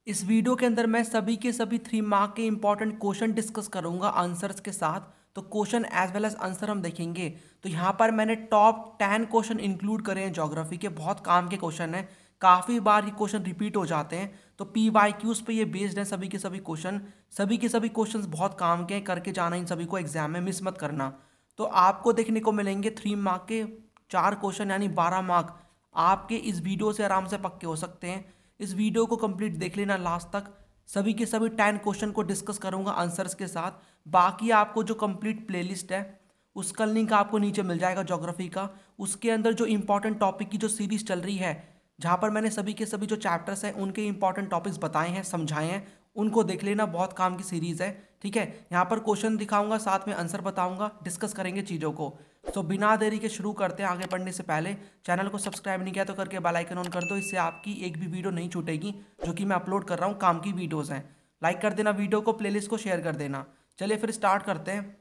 इस वीडियो के अंदर मैं सभी के सभी 3 मार्क के इंपॉर्टेंट क्वेश्चन डिस्कस करूंगा आंसर्स के साथ। तो question as well as answer हम देखेंगे। तो यहाँ पर मैंने टॉप 10 क्वेश्चन इंक्लूड करे हैं ज्योग्राफी के, बहुत काम के क्वेश्चन हैं। काफ़ी बार ये क्वेश्चन रिपीट हो जाते हैं, तो PYQs पे ये बेस्ड है सभी के सभी क्वेश्चन। सभी के सभी क्वेश्चंस बहुत काम के हैं, करके जाना इन सभी को एग्जाम में, मिस मत करना। तो आपको देखने को मिलेंगे 3 मार्क के 4 क्वेश्चन, यानी 12 मार्क आपके इस वीडियो से आराम से पक्के हो सकते हैं। इस वीडियो को कंप्लीट देख लेना लास्ट तक। सभी के सभी 10 क्वेश्चन को डिस्कस करूंगा आंसर्स के साथ। बाकी आपको जो कंप्लीट प्लेलिस्ट है उसका लिंक आपको नीचे मिल जाएगा ज्योग्राफी का। उसके अंदर जो इंपॉर्टेंट टॉपिक की जो सीरीज चल रही है, जहाँ पर मैंने सभी के सभी जो चैप्टर्स हैं उनके इंपॉर्टेंट टॉपिक्स बताए हैं, समझाए हैं, उनको देख लेना। बहुत काम की सीरीज़ है, ठीक है। यहाँ पर क्वेश्चन दिखाऊंगा, साथ में आंसर बताऊंगा, डिस्कस करेंगे चीज़ों को। तो बिना देरी के शुरू करते हैं। आगे बढ़ने से पहले चैनल को सब्सक्राइब नहीं किया तो करके बेल आइकन ऑन कर दो, इससे आपकी एक भी वीडियो नहीं छूटेगी जो कि मैं अपलोड कर रहा हूँ। काम की वीडियोज़ हैं। लाइक कर देना वीडियो को, प्लेलिस्ट को शेयर कर देना। चलिए फिर स्टार्ट करते हैं।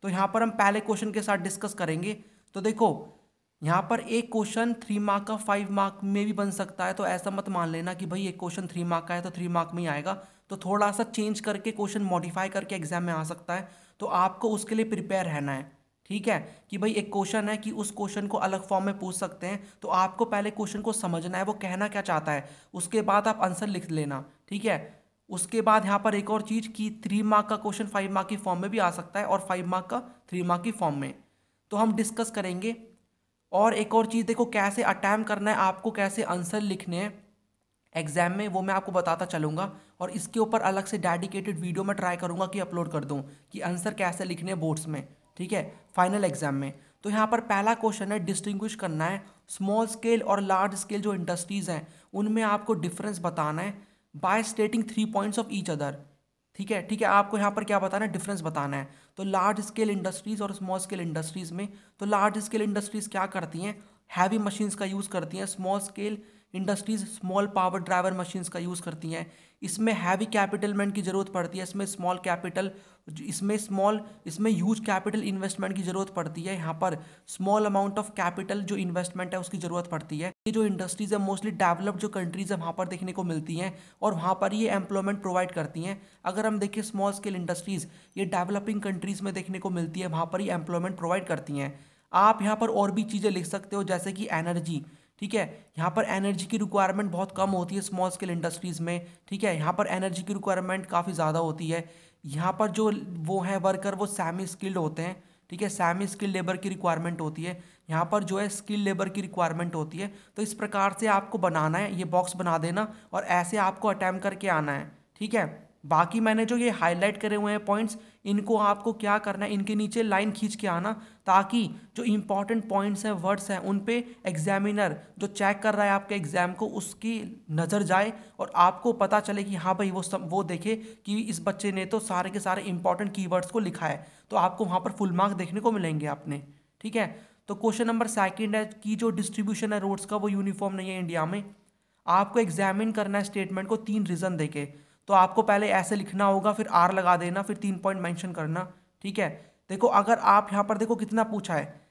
तो यहाँ पर हम पहले क्वेश्चन के साथ डिस्कस करेंगे। तो देखो, यहाँ पर एक क्वेश्चन 3 मार्क का 5 मार्क में भी बन सकता है। तो ऐसा मत मान लेना कि भाई एक क्वेश्चन 3 मार्क का है तो 3 मार्क में ही आएगा। तो थोड़ा सा चेंज करके क्वेश्चन मॉडिफाई करके एग्जाम में आ सकता है। तो आपको उसके लिए प्रिपेयर रहना है, ठीक है। कि भाई एक क्वेश्चन है कि उस क्वेश्चन को अलग फॉर्म में पूछ सकते हैं, तो आपको पहले क्वेश्चन को समझना है वो कहना क्या चाहता है, उसके बाद आप आंसर लिख लेना, ठीक है। उसके बाद यहाँ पर एक और चीज़ कि 3 मार्क का क्वेश्चन 5 मार्क की फॉर्म में भी आ सकता है और 5 मार्क का 3 मार्क की फॉर्म में। तो हम डिस्कस करेंगे। और एक और चीज़ देखो, कैसे अटैम्प्ट करना है आपको, कैसे आंसर लिखने हैं एग्जाम में, वो मैं आपको बताता चलूँगा। और इसके ऊपर अलग से डेडिकेटेड वीडियो में ट्राई करूँगा कि अपलोड कर दूँ कि आंसर कैसे लिखने हैं बोर्ड्स में, ठीक है, फाइनल एग्जाम में। तो यहाँ पर पहला क्वेश्चन है, डिस्टिंग्विश करना है स्मॉल स्केल और लार्ज स्केल जो इंडस्ट्रीज़ हैं उनमें आपको डिफरेंस बताना है by stating 3 points of each other. ठीक है, ठीक है। आपको यहाँ पर क्या बताना है, डिफरेंस बताना है। तो लार्ज स्केल इंडस्ट्रीज़ और स्मॉल स्केल इंडस्ट्रीज़ में, तो लार्ज स्केल इंडस्ट्रीज़ क्या करती हैं, हैवी मशीन्स का यूज़ करती हैं। Small scale industries small power driver machines का यूज़ करती हैं। इसमें हैवी कैपिटलमेंट की ज़रूरत पड़ती है, इसमें स्मॉल कैपिटल, इसमें ह्यूज कैपिटल इन्वेस्टमेंट की ज़रूरत पड़ती है। यहाँ पर स्मॉल अमाउंट ऑफ कैपिटल जो इन्वेस्टमेंट है उसकी ज़रूरत पड़ती है। ये जो इंडस्ट्रीज़ है मोस्टली डेवलप्ड जो कंट्रीज़ है वहाँ पर देखने को मिलती हैं और वहाँ पर ये एम्प्लॉयमेंट प्रोवाइड करती हैं। अगर हम देखें स्मॉल स्केल इंडस्ट्रीज़ ये डेवलपिंग कंट्रीज़ में देखने को मिलती है, वहाँ पर ही एम्प्लॉयमेंट प्रोवाइड करती हैं। आप यहाँ पर और भी चीज़ें लिख सकते हो, जैसे कि एनर्जी, ठीक है। यहाँ पर एनर्जी की रिक्वायरमेंट बहुत कम होती है स्मॉल स्केल इंडस्ट्रीज़ में, ठीक है। यहाँ पर एनर्जी की रिक्वायरमेंट काफ़ी ज़्यादा होती है। यहाँ पर जो वो है वर्कर वो सेमी स्किल्ड होते हैं, ठीक है। सेमी स्किल्ड लेबर की रिक्वायरमेंट होती है, यहाँ पर जो है स्किल्ड लेबर की रिक्वायरमेंट होती है। तो इस प्रकार से आपको बनाना है, ये बॉक्स बना देना और ऐसे आपको अटैम्प्ट करके आना है, ठीक है। बाकी मैंने जो ये हाईलाइट करे हुए हैं पॉइंट्स, इनको आपको क्या करना है, इनके नीचे लाइन खींच के आना, ताकि जो इंपॉर्टेंट पॉइंट्स हैं, वर्ड्स हैं, उन पे एग्जामिनर जो चेक कर रहा है आपके एग्जाम को उसकी नज़र जाए और आपको पता चले कि हाँ भाई वो देखे कि इस बच्चे ने तो सारे के सारे इंपॉर्टेंट कीवर्ड्स को लिखा है। तो आपको वहाँ पर फुल मार्क देखने को मिलेंगे आपने, ठीक है। तो क्वेश्चन नंबर 2 है कि जो डिस्ट्रीब्यूशन है रोड्स का वो यूनिफॉर्म नहीं है इंडिया में। आपको एग्जामिन करना है स्टेटमेंट को 3 रीज़न देके। तो आपको पहले ऐसे लिखना होगा, फिर आर लगा देना, फिर 3 पॉइंट मेंशन करना, ठीक है। देखो, अगर आप यहाँ पर देखो कितना पूछा है,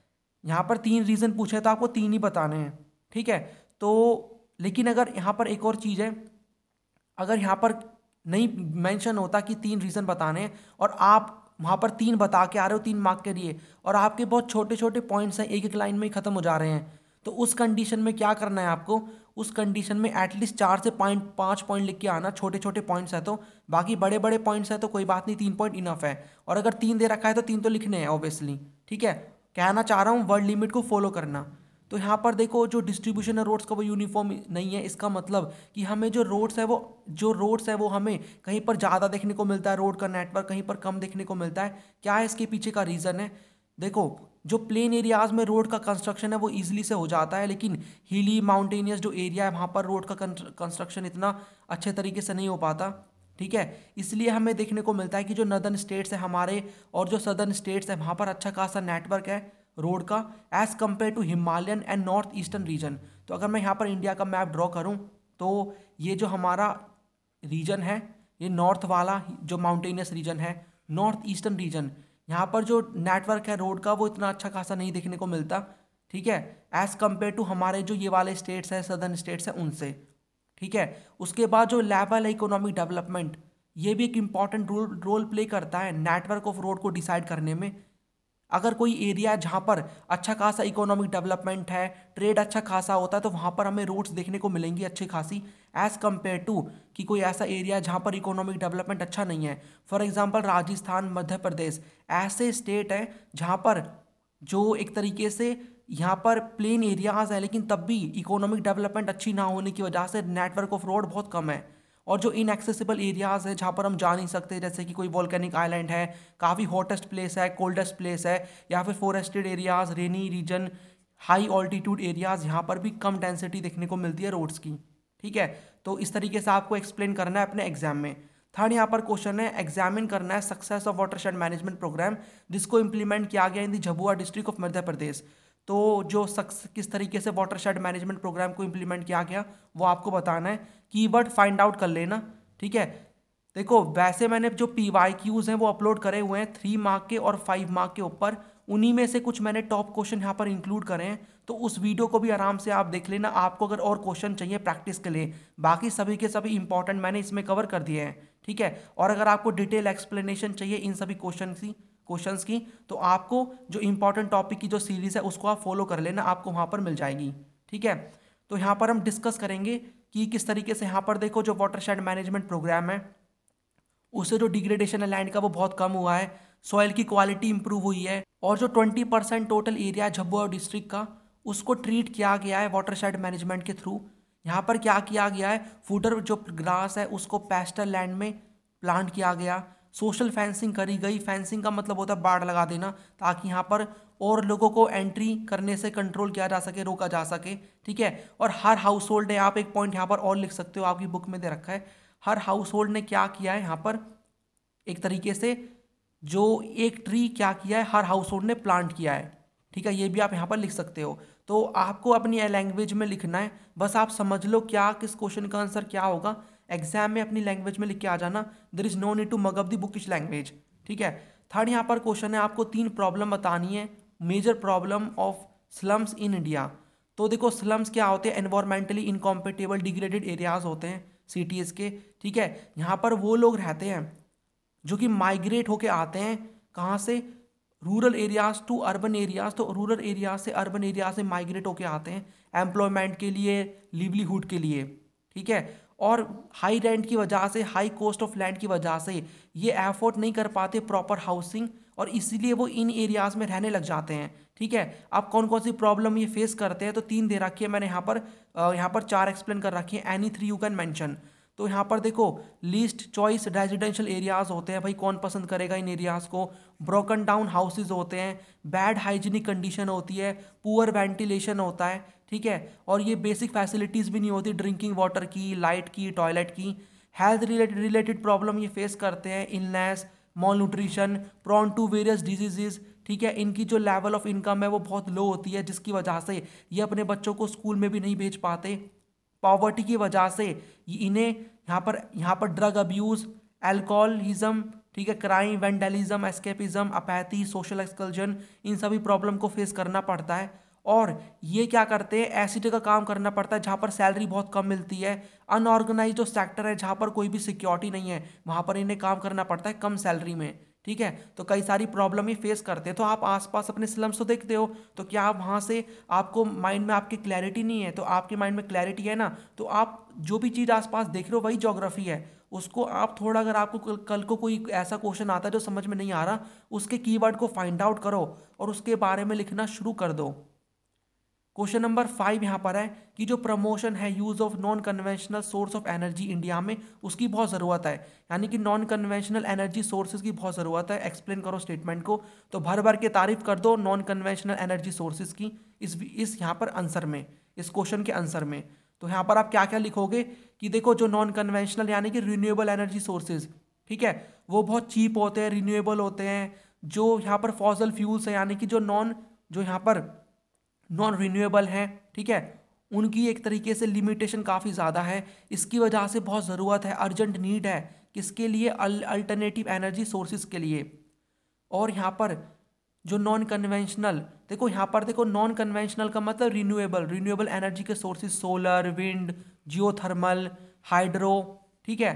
यहाँ पर 3 रीज़न पूछे हैं तो आपको 3 ही बताने हैं, ठीक है। तो लेकिन अगर यहाँ पर एक और चीज़ है, अगर यहाँ पर नहीं मेंशन होता कि 3 रीज़न बताने हैं और आप वहाँ पर 3 बता के आ रहे हो 3 मार्क के लिए, और आपके बहुत छोटे छोटे पॉइंट्स हैं, एक एक लाइन में ही ख़त्म हो जा रहे हैं, तो उस कंडीशन में क्या करना है आपको, उस कंडीशन में एटलीस्ट 4 से 5 पॉइंट लिख के आना। छोटे छोटे पॉइंट्स है तो, बाकी बड़े बड़े पॉइंट्स है तो कोई बात नहीं, 3 पॉइंट इनफ है। और अगर 3 दे रखा है तो 3 तो लिखने हैं ऑब्वियसली, ठीक है। कहना चाह रहा हूँ वर्ड लिमिट को फॉलो करना। तो यहाँ पर देखो, जो डिस्ट्रीब्यूशन है रोड्स का वो यूनिफॉर्म नहीं है। इसका मतलब कि हमें जो रोड्स है वो हमें कहीं पर ज़्यादा देखने को मिलता है, रोड का नेटवर्क कहीं पर कम देखने को मिलता है। क्या है इसके पीछे का रीज़न है, देखो, जो प्लेन एरियाज़ में रोड का कंस्ट्रक्शन है वो ईजिली से हो जाता है, लेकिन हिली माउंटेनियस जो एरिया है वहाँ पर रोड का कंस्ट्रक्शन इतना अच्छे तरीके से नहीं हो पाता, ठीक है। इसलिए हमें देखने को मिलता है कि जो नदर्न स्टेट्स है हमारे और जो सदर्न स्टेट्स है वहाँ पर अच्छा खासा नेटवर्क है रोड का, as compare to Himalayan and north eastern region. तो अगर मैं यहाँ पर इंडिया का मैप ड्रॉ करूँ तो ये जो हमारा रीजन है, ये नॉर्थ वाला जो माउंटेनियस रीजन है, नॉर्थ ईस्टर्न रीजन, यहाँ पर जो नेटवर्क है रोड का वो इतना अच्छा खासा नहीं देखने को मिलता, ठीक है, एज़ कम्पेयर टू हमारे जो ये वाले स्टेट्स हैं, सदर्न स्टेट्स हैं, उनसे, ठीक है। उसके बाद जो लेवल है इकोनॉमिक डेवलपमेंट, ये भी एक इम्पॉर्टेंट रोल प्ले करता है नेटवर्क ऑफ रोड को डिसाइड करने में। अगर कोई एरिया है जहाँ पर अच्छा खासा इकोनॉमिक डेवलपमेंट है, ट्रेड अच्छा खासा होता है, तो वहाँ पर हमें रोड्स देखने को मिलेंगी अच्छी खासी, एज कम्पेयर टू कि कोई ऐसा एरिया जहाँ पर इकोनॉमिक डेवलपमेंट अच्छा नहीं है। फॉर एग्जांपल राजस्थान, मध्य प्रदेश ऐसे स्टेट हैं जहाँ पर जो एक तरीके से यहाँ पर प्लेन एरियाज है, लेकिन तब भी इकोनॉमिक डेवलपमेंट अच्छी ना होने की वजह से नेटवर्क ऑफ रोड बहुत कम है। और जो इनएक्सेसिबल एरियाज है जहाँ पर हम जा नहीं सकते, जैसे कि कोई वोल्केनिक आइलैंड है, काफ़ी हॉटेस्ट प्लेस है, कोल्डेस्ट प्लेस है, या फिर फॉरेस्टेड एरियाज, रेनी रीजन, हाई ऑल्टीट्यूड एरियाज, यहाँ पर भी कम डेंसिटी देखने को मिलती है रोड्स की। ठीक है, तो इस तरीके से आपको एक्सप्लेन करना है अपने एग्जाम में। थर्ड यहाँ पर क्वेश्चन है, एग्जामिन करना है success of watershed management program जिसको इंप्लीमेंट किया गया in the Jhabua district of Madhya Pradesh. तो जो किस तरीके से वाटरशेड मैनेजमेंट प्रोग्राम को इंप्लीमेंट किया गया वो आपको बताना है। कीवर्ड फाइंड आउट कर लेना। ठीक है, देखो वैसे मैंने जो PYQs हैं वो अपलोड करे हुए हैं 3 मार्क के और 5 मार्क के ऊपर, उन्हीं में से कुछ मैंने टॉप क्वेश्चन यहाँ पर इंक्लूड करे हैं, तो उस वीडियो को भी आराम से आप देख लेना आपको अगर और क्वेश्चन चाहिए प्रैक्टिस के लिए। बाकी सभी के सभी इंपॉर्टेंट मैंने इसमें कवर कर दिए हैं। ठीक है, और अगर आपको डिटेल एक्सप्लेनेशन चाहिए इन सभी क्वेश्चंस की, तो आपको जो इंपॉर्टेंट टॉपिक की जो सीरीज है उसको आप फॉलो कर लेना, आपको वहाँ पर मिल जाएगी। ठीक है, तो यहाँ पर हम डिस्कस करेंगे कि किस तरीके से यहाँ पर देखो जो वाटरशेड मैनेजमेंट प्रोग्राम है उससे जो डिग्रेडेशन है लैंड का वो बहुत कम हुआ है, सॉइल की क्वालिटी इंप्रूव हुई है, और जो 20% टोटल एरिया झाबुआ डिस्ट्रिक्ट का उसको ट्रीट किया गया है वाटरशेड मैनेजमेंट के थ्रू। यहाँ पर क्या किया गया है, फूडर जो ग्रास है उसको पेस्टल लैंड में प्लांट किया गया, सोशल फेंसिंग करी गई। फेंसिंग का मतलब होता है बाड़ लगा देना, ताकि यहाँ पर और लोगों को एंट्री करने से कंट्रोल किया जा सके, रोका जा सके। ठीक है, और हर हाउस होल्ड ने, आप एक पॉइंट यहाँ पर और लिख सकते हो, आपकी बुक में दे रखा है, हर हाउस होल्ड ने क्या किया है यहाँ पर एक तरीके से जो एक ट्री क्या किया है हर हाउस होल्ड ने प्लांट किया है। ठीक है, ये भी आप यहाँ पर लिख सकते हो। तो आपको अपनी लैंग्वेज में लिखना है, बस आप समझ लो क्या किस क्वेश्चन का आंसर क्या होगा, एग्जाम में अपनी लैंग्वेज में लिख के आ जाना। There is no need to mug up the bookish language. ठीक है, थर्ड यहाँ पर क्वेश्चन है, आपको 3 प्रॉब्लम बतानी है, major problem of slums in India. तो देखो स्लम्स क्या होते हैं, एनवायरमेंटली इनकॉम्पेटेबल डिग्रेडेड एरियाज होते हैं सिटीज़ के। ठीक है, यहाँ पर वो लोग रहते हैं जो कि माइग्रेट होके आते हैं, कहाँ से, rural areas to urban areas, तो रूरल एरियाज से अर्बन एरियाज से माइग्रेट होके आते हैं एम्प्लॉयमेंट के लिए, लिवलीहुड के लिए। ठीक है, और हाई रेंट की वजह से, हाई कॉस्ट ऑफ लैंड की वजह से ये एफोर्ड नहीं कर पाते प्रॉपर हाउसिंग, और इसीलिए वो इन एरियाज में रहने लग जाते हैं। ठीक है, अब कौन कौन सी प्रॉब्लम ये फेस करते हैं, तो 3 दे रखी है मैंने यहाँ पर 4 एक्सप्लेन कर रखी है, एनी 3 यू कैन मेंशन। तो यहाँ पर देखो लीस्ट चॉइस रेजिडेंशियल एरियाज होते हैं, भाई कौन पसंद करेगा इन एरियाज को, ब्रोकन डाउन हाउसेज होते हैं, बैड हाइजीनिक कंडीशन होती है, पुअर वेंटिलेशन होता है। ठीक है, और ये बेसिक फैसिलिटीज़ भी नहीं होती, ड्रिंकिंग वाटर की, लाइट की, टॉयलेट की। हेल्थ रिलेटेड प्रॉब्लम ये फेस करते हैं, illness, malnutrition, prone to various diseases. ठीक है, इनकी जो लेवल ऑफ इनकम है वो बहुत लो होती है, जिसकी वजह से ये अपने बच्चों को स्कूल में भी नहीं भेज पाते। पॉवर्टी की वजह से इन्हें यहाँ पर ड्रग अब्यूज़, एल्कोहलिज्म, ठीक है, crime, vandalism, escapism, apathy, social exclusion, इन सभी प्रॉब्लम को फेस करना पड़ता है। और ये क्या करते हैं, ऐसी जगह काम करना पड़ता है जहाँ पर सैलरी बहुत कम मिलती है, अनऑर्गेनाइज जो सेक्टर है जहाँ पर कोई भी सिक्योरिटी नहीं है, वहाँ पर इन्हें काम करना पड़ता है कम सैलरी में। ठीक है, तो कई सारी प्रॉब्लम ही फेस करते हैं। तो आप आसपास अपने स्लम्स तो देखते हो, तो क्या आप वहाँ से, आपको माइंड में आपकी क्लैरिटी नहीं है, तो आपके माइंड में क्लैरिटी है ना, तो आप जो भी चीज़ आसपास देख रहे हो वही ज्योग्राफी है, उसको आप थोड़ा, अगर आपको कल को कोई ऐसा क्वेश्चन आता है जो समझ में नहीं आ रहा, उसके कीवर्ड को फाइंड आउट करो और उसके बारे में लिखना शुरू कर दो। क्वेश्चन नंबर 5 यहाँ पर है कि जो प्रमोशन है use of non conventional source of energy India में, उसकी बहुत ज़रूरत है, यानी कि नॉन कन्वेंशनल एनर्जी सोर्सेज की बहुत ज़रूरत है। एक्सप्लेन करो स्टेटमेंट को, तो भर भर के तारीफ कर दो नॉन कन्वेंशनल एनर्जी सोर्सेज की इस यहाँ पर आंसर में, इस क्वेश्चन के आंसर में। तो यहाँ पर आप क्या क्या लिखोगे कि देखो जो नॉन कन्वेंशनल यानी कि रिन्यूएबल एनर्जी सोर्सेज, ठीक है, वो बहुत चीप होते हैं, रिन्यूएबल होते हैं। जो यहाँ पर फॉसल फ्यूल्स है यानी कि जो यहाँ पर नॉन रिन्यूएबल हैं, ठीक है, उनकी एक तरीके से लिमिटेशन काफ़ी ज़्यादा है। इसकी वजह से बहुत ज़रूरत है, अर्जेंट नीड है किसके लिए, अल्टरनेटिव एनर्जी सोर्सेज के लिए। और यहाँ पर जो नॉन कन्वेंशनल, देखो यहाँ पर देखो नॉन कन्वेंशनल का मतलब रिन्यूएबल एनर्जी के sources, solar, wind, geothermal, hydro, ठीक है।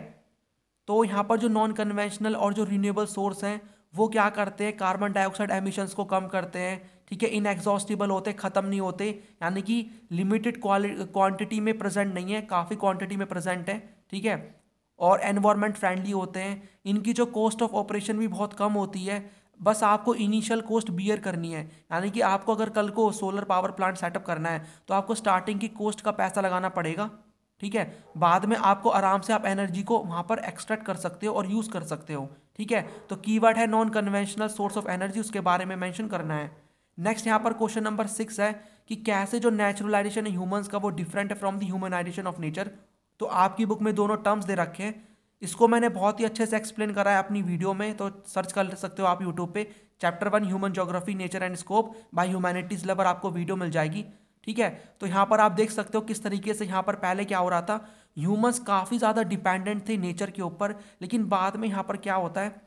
तो यहाँ पर जो नॉन कन्वेंशनल और जो रिन्यूएबल सोर्स हैं वो क्या करते हैं, कार्बन डाइऑक्साइड एमिशंस को कम करते हैं, ठीक है। इनएग्जॉस्टिबल होते, ख़त्म नहीं होते, यानी कि लिमिटेड क्वांटिटी में प्रेजेंट नहीं है, काफ़ी क्वांटिटी में प्रेजेंट है, ठीक है। और एनवायरनमेंट फ्रेंडली होते हैं। इनकी जो कॉस्ट ऑफ ऑपरेशन भी बहुत कम होती है, बस आपको इनिशियल कॉस्ट बियर करनी है। यानी कि आपको अगर कल को सोलर पावर प्लांट सेटअप करना है तो आपको स्टार्टिंग की कॉस्ट का पैसा लगाना पड़ेगा, ठीक है। बाद में आपको आराम से आप एनर्जी को वहाँ पर एक्सट्रैक्ट कर सकते हो और यूज़ कर सकते हो, ठीक है। तो कीवर्ड है non conventional source of energy, उसके बारे में मेंशन करना है। नेक्स्ट यहाँ पर क्वेश्चन नंबर 6 है कि कैसे जो नेचुरलाइजेशन है ह्यूमंस का वो डिफरेंट है from the humanisation of nature. तो आपकी बुक में दोनों टर्म्स दे रखे हैं, इसको मैंने बहुत ही अच्छे से एक्सप्लेन करा है अपनी वीडियो में, तो सर्च कर सकते हो आप यूट्यूब पे, chapter 1 human geography nature and scope by humanities lover, आपको वीडियो मिल जाएगी, ठीक है। तो यहाँ पर आप देख सकते हो किस तरीके से यहाँ पर पहले क्या हो रहा था, ह्यूमंस काफ़ी ज़्यादा डिपेंडेंट थे नेचर के ऊपर, लेकिन बाद में यहाँ पर क्या होता है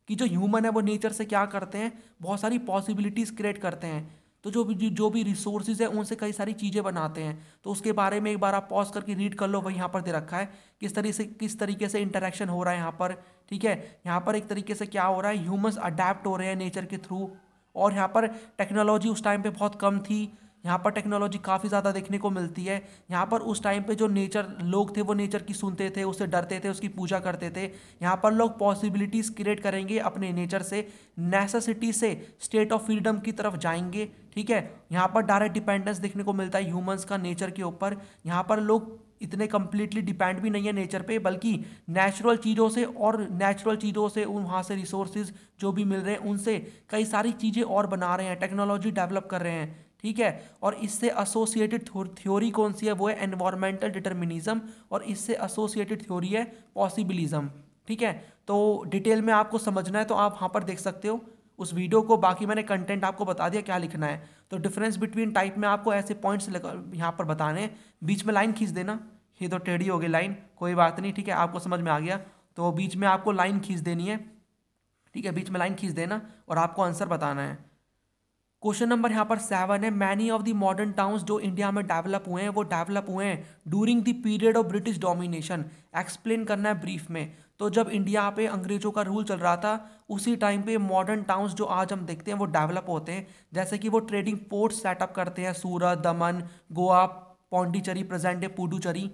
कि जो ह्यूमन है वो नेचर से क्या करते हैं, बहुत सारी पॉसिबिलिटीज़ क्रिएट करते हैं। तो जो भी रिसोर्सेज है उनसे कई सारी चीज़ें बनाते हैं। तो उसके बारे में एक बार आप पॉज करके रीड कर लो, वही यहाँ पर दे रखा है किस तरीके से इंटरेक्शन हो रहा है यहाँ पर, ठीक है। यहाँ पर एक तरीके से क्या हो रहा है, ह्यूमंस अडेप्ट हो रहे हैं नेचर के थ्रू। और यहाँ पर टेक्नोलॉजी उस टाइम पे बहुत कम थी, यहाँ पर टेक्नोलॉजी काफ़ी ज़्यादा देखने को मिलती है। यहाँ पर उस टाइम पे जो लोग थे वो नेचर की सुनते थे, उससे डरते थे, उसकी पूजा करते थे। यहाँ पर लोग पॉसिबिलिटीज़ क्रिएट करेंगे अपने नेचर से, नेसेसिटी से स्टेट ऑफ फ्रीडम की तरफ जाएंगे, ठीक है। यहाँ पर डायरेक्ट डिपेंडेंस देखने को मिलता है ह्यूमंस का नेचर के ऊपर। यहाँ पर लोग इतने कम्प्लीटली डिपेंड भी नहीं है नेचर पे, बल्कि नेचुरल चीज़ों से वहाँ से रिसोर्सेज जो भी मिल रहे हैं उनसे कई सारी चीज़ें और बना रहे हैं, टेक्नोलॉजी डेवलप कर रहे हैं, ठीक है। और इससे एसोसिएटेड थ्योरी कौन सी है, वो है एनवायरमेंटल डिटर्मिनिज्म, और इससे एसोसिएटेड थ्योरी है पॉसिबिलिज्म, ठीक है। तो डिटेल में आपको समझना है तो आप वहाँ पर देख सकते हो उस वीडियो को, बाकी मैंने कंटेंट आपको बता दिया क्या लिखना है। तो डिफरेंस बिटवीन टाइप में आपको ऐसे पॉइंट्स यहाँ पर बताने हैं, बीच में लाइन खींच देना, ये तो टेढ़ी हो गई लाइन, कोई बात नहीं, ठीक है, आपको समझ में आ गया। तो बीच में आपको लाइन खींच देनी है, ठीक है, बीच में लाइन खींच देना और आपको आंसर बताना है। क्वेश्चन नंबर यहाँ पर 7 है, many of the modern towns जो इंडिया में डेवलप हुए हैं वो डेवलप हुए हैं during the period of British domination. Explain करना है ब्रीफ में। तो जब इंडिया पे अंग्रेजों का रूल चल रहा था उसी टाइम पे मॉडर्न टाउन्स जो आज हम देखते हैं वो डेवलप होते हैं, जैसे कि वो ट्रेडिंग पोर्ट्स सेटअप करते हैं, सूरत, दमन, गोवा, पौंडीचेरी, प्रेजेंट डे पुडुचेरी,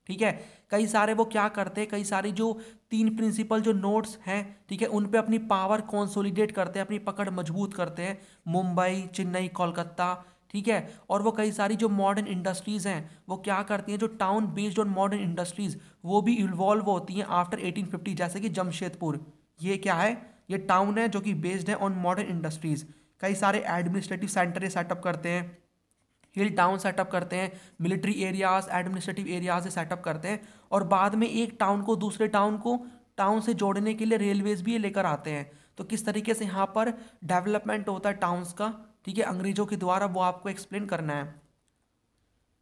ठीक है। कई सारे वो क्या करते हैं, कई सारी जो 3 प्रिंसिपल जो नोड्स हैं, ठीक है, उन पे अपनी पावर कंसोलिडेट करते हैं, अपनी पकड़ मजबूत करते हैं, मुंबई, चेन्नई, कोलकाता, ठीक है। और वो कई सारी जो मॉडर्न इंडस्ट्रीज़ हैं वो क्या करती हैं, जो town based on modern industries वो भी इन्वॉल्व होती हैं आफ्टर 1850, जैसे कि जमशेदपुर, ये क्या है, ये टाउन है जो कि बेस्ड है ऑन मॉडर्न इंडस्ट्रीज़। कई सारे एडमिनिस्ट्रेटिव सेंटर ये सेटअप करते हैं, हिल टाउन सेटअप करते हैं, military areas, administrative areas setup करते हैं, और बाद में एक टाउन को दूसरे टाउन से जोड़ने के लिए रेलवेज भी ये लेकर आते हैं। तो किस तरीके से यहाँ पर डेवलपमेंट होता है टाउन्स का, ठीक है, अंग्रेजों के द्वारा, वो आपको एक्सप्लेन करना है।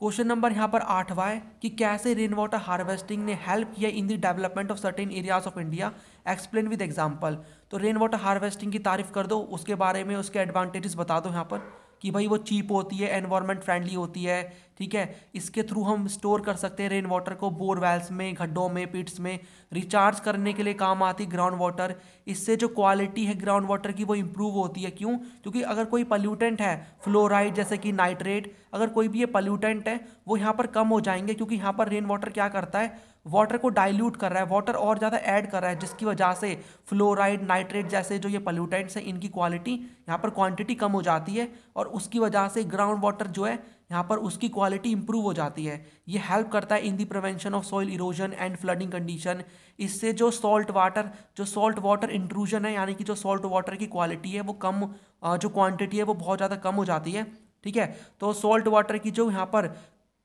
क्वेश्चन नंबर यहाँ पर 8वां है कि कैसे रेन वाटर हार्वेस्टिंग ने हेल्प किया in the development of certain areas of India, explain with example. तो रेन वाटर हार्वेस्टिंग की तारीफ कर दो, उसके बारे में उसके एडवांटेजेस बता दो यहाँ पर कि भाई वो चीप होती है, एनवायरनमेंट फ्रेंडली होती है, ठीक है। इसके थ्रू हम स्टोर कर सकते हैं रेन वाटर को बोरवेल्स में, गड्ढों में, पिट्स में, रिचार्ज करने के लिए काम आती है ग्राउंड वाटर। इससे जो क्वालिटी है ग्राउंड वाटर की वो इम्प्रूव होती है, क्यों, क्योंकि अगर कोई पल्यूटेंट है, फ्लोराइड जैसे कि नाइट्रेट, अगर कोई भी ये पल्यूटेंट है वो यहाँ पर कम हो जाएंगे, क्योंकि यहाँ पर रेन वाटर क्या करता है, वाटर को डाइल्यूट कर रहा है, वाटर और ज़्यादा ऐड कर रहा है, जिसकी वजह से फ्लोराइड, नाइट्रेट जैसे जो ये पल्यूटेंट्स हैं इनकी क्वालिटी यहाँ पर क्वांटिटी कम हो जाती है, और उसकी वजह से ग्राउंड वाटर जो है यहाँ पर उसकी क्वालिटी इंप्रूव हो जाती है। ये हेल्प करता है in the prevention of soil erosion and flooding condition. इससे जो सॉल्ट वाटर इंट्रूजन है, यानी कि जो सॉल्ट वाटर की क्वालिटी है वो कम, जो क्वांटिटी है वो बहुत ज़्यादा कम हो जाती है, ठीक है। तो सॉल्ट वाटर की जो यहाँ पर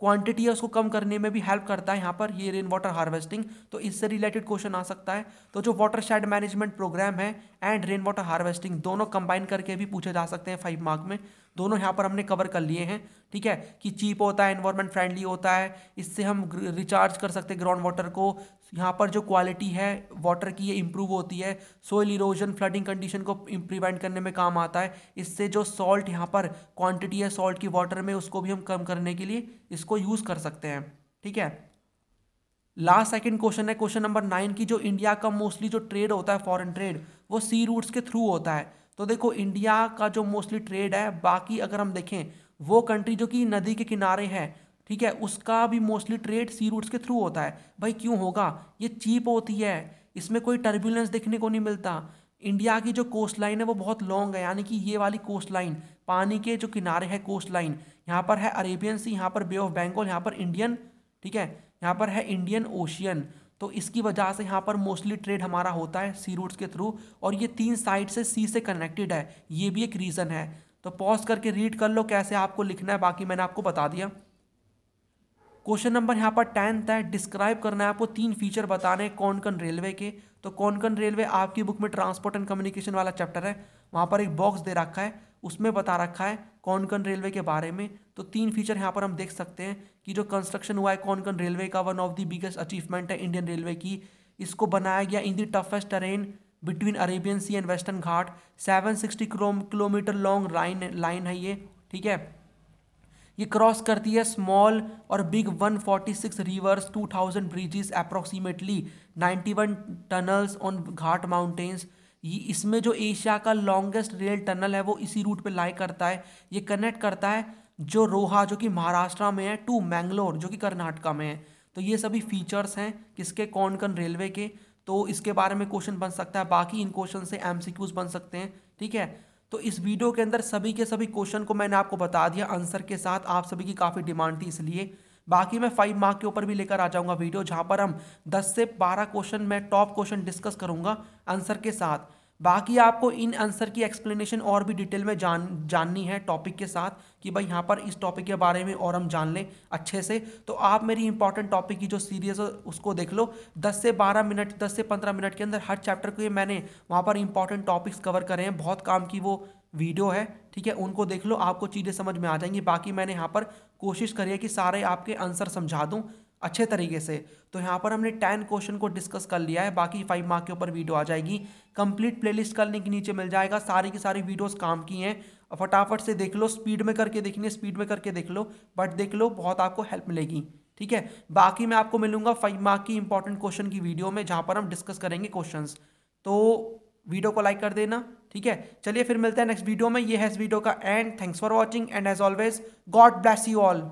क्वांटिटी है उसको कम करने में भी हेल्प करता है यहाँ पर ये रेन वाटर हार्वेस्टिंग। तो इससे रिलेटेड क्वेश्चन आ सकता है। तो जो वाटर शेड मैनेजमेंट प्रोग्राम है एंड रेन वाटर हार्वेस्टिंग दोनों कंबाइन करके भी पूछे जा सकते हैं 5 मार्क में। दोनों यहाँ पर हमने कवर कर लिए हैं। ठीक है, कि चीप होता है, एनवायरमेंट फ्रेंडली होता है, इससे हम रिचार्ज कर सकते हैं ग्राउंड वाटर को, यहाँ पर जो क्वालिटी है वाटर की ये इंप्रूव होती है, सोइल इरोजन फ्लडिंग कंडीशन को प्रिवेंट करने में काम आता है, इससे जो सॉल्ट यहाँ पर क्वांटिटी है सॉल्ट की वाटर में उसको भी हम कम करने के लिए इसको यूज़ कर सकते हैं। ठीक है, लास्ट सेकंड क्वेश्चन है क्वेश्चन नंबर 9 की जो इंडिया का मोस्टली जो ट्रेड होता है फॉरेन ट्रेड वो सी रूट्स के थ्रू होता है। तो देखो इंडिया का जो मोस्टली ट्रेड है, बाकी अगर हम देखें वो कंट्री जो कि नदी के किनारे है, ठीक है, उसका भी मोस्टली ट्रेड सी रूट्स के थ्रू होता है। भाई क्यों होगा, ये चीप होती है, इसमें कोई टर्बुलेंस देखने को नहीं मिलता। इंडिया की जो कोस्ट लाइन है वो बहुत लॉन्ग है, यानी कि ये वाली कोस्ट लाइन पानी के जो किनारे है कोस्ट लाइन, यहाँ पर है अरेबियन सी, यहाँ पर बे ऑफ बंगाल, यहाँ पर इंडियन, ठीक है, यहाँ पर है इंडियन ओशियन। तो इसकी वजह से यहाँ पर मोस्टली ट्रेड हमारा होता है सी रूट्स के थ्रू, और ये 3 साइड से सी से कनेक्टेड है, ये भी एक रीज़न है। तो पॉज करके रीड कर लो कैसे आपको लिखना है, बाकी मैंने आपको बता दिया। क्वेश्चन नंबर यहाँ पर 10th है, डिस्क्राइब करना है आपको 3 फीचर बताने हैं कोंकण रेलवे के। तो कोंकण रेलवे आपकी बुक में ट्रांसपोर्ट एंड कम्युनिकेशन वाला चैप्टर है, वहाँ पर एक बॉक्स दे रखा है, उसमें बता रखा है कोंकण रेलवे के बारे में। तो 3 फीचर यहाँ पर हम देख सकते हैं कि जो कंस्ट्रक्शन हुआ है कोंकण रेलवे का, one of the biggest achievement है इंडियन रेलवे की। इसको बनाया गया in the toughest terrain between Arabian sea and western ghat, 760 kilometre long line है ये। ठीक है, ये क्रॉस करती है स्मॉल और big 146 reverse, 2000 bridges, approximately 91 tunnels on Ghat mountains. ये इसमें जो एशिया का लॉन्गेस्ट रेल टनल है वो इसी रूट पे लाई करता है। ये कनेक्ट करता है जो रोहा जो कि महाराष्ट्र में है टू मैंगलोर जो कि कर्नाटका में है। तो ये सभी फीचर्स हैं किसके, कोंकण रेलवे के। तो इसके बारे में क्वेश्चन बन सकता है, बाकी इन क्वेश्चन से एमसीक्यूज बन सकते हैं। ठीक है, तो इस वीडियो के अंदर सभी के सभी क्वेश्चन को मैंने आपको बता दिया आंसर के साथ, आप सभी की काफ़ी डिमांड थी इसलिए। बाकी मैं 5 मार्क के ऊपर भी लेकर आ जाऊंगा वीडियो, जहां पर हम 10 से 12 क्वेश्चन मैं टॉप क्वेश्चन डिस्कस करूंगा आंसर के साथ। बाकी आपको इन आंसर की एक्सप्लेनेशन और भी डिटेल में जाननी है टॉपिक के साथ, कि भाई यहाँ पर इस टॉपिक के बारे में और हम जान लें अच्छे से, तो आप मेरी इंपॉर्टेंट टॉपिक की जो सीरीज है उसको देख लो। 10 से 12 मिनट, 10 से 15 मिनट के अंदर हर चैप्टर को ये मैंने वहाँ पर इंपॉर्टेंट टॉपिक्स कवर करे हैं, बहुत काम की वो वीडियो है। ठीक है, उनको देख लो, आपको चीज़ें समझ में आ जाएंगी। बाकी मैंने यहाँ पर कोशिश करी है कि सारे आपके आंसर समझा दूँ अच्छे तरीके से। तो यहाँ पर हमने 10 क्वेश्चन को डिस्कस कर लिया है, बाकी 5 मार्क के ऊपर वीडियो आ जाएगी। कंप्लीट प्लेलिस्ट का लिंक नीचे मिल जाएगा, सारी की सारी वीडियोस काम की हैं, फटाफट से देख लो, स्पीड में करके देखनी है स्पीड में करके देख लो, बट देख लो बहुत आपको हेल्प मिलेगी। ठीक है, बाकी मैं आपको मिलूंगा 5 मार्क की इंपॉर्टेंट क्वेश्चन की वीडियो में, जहाँ पर हम डिस्कस करेंगे क्वेश्चंस। तो वीडियो को लाइक कर देना। ठीक है, चलिए फिर मिलते हैं नेक्स्ट वीडियो में। ये है इस वीडियो का end. Thanks for watching and as always god bless you all.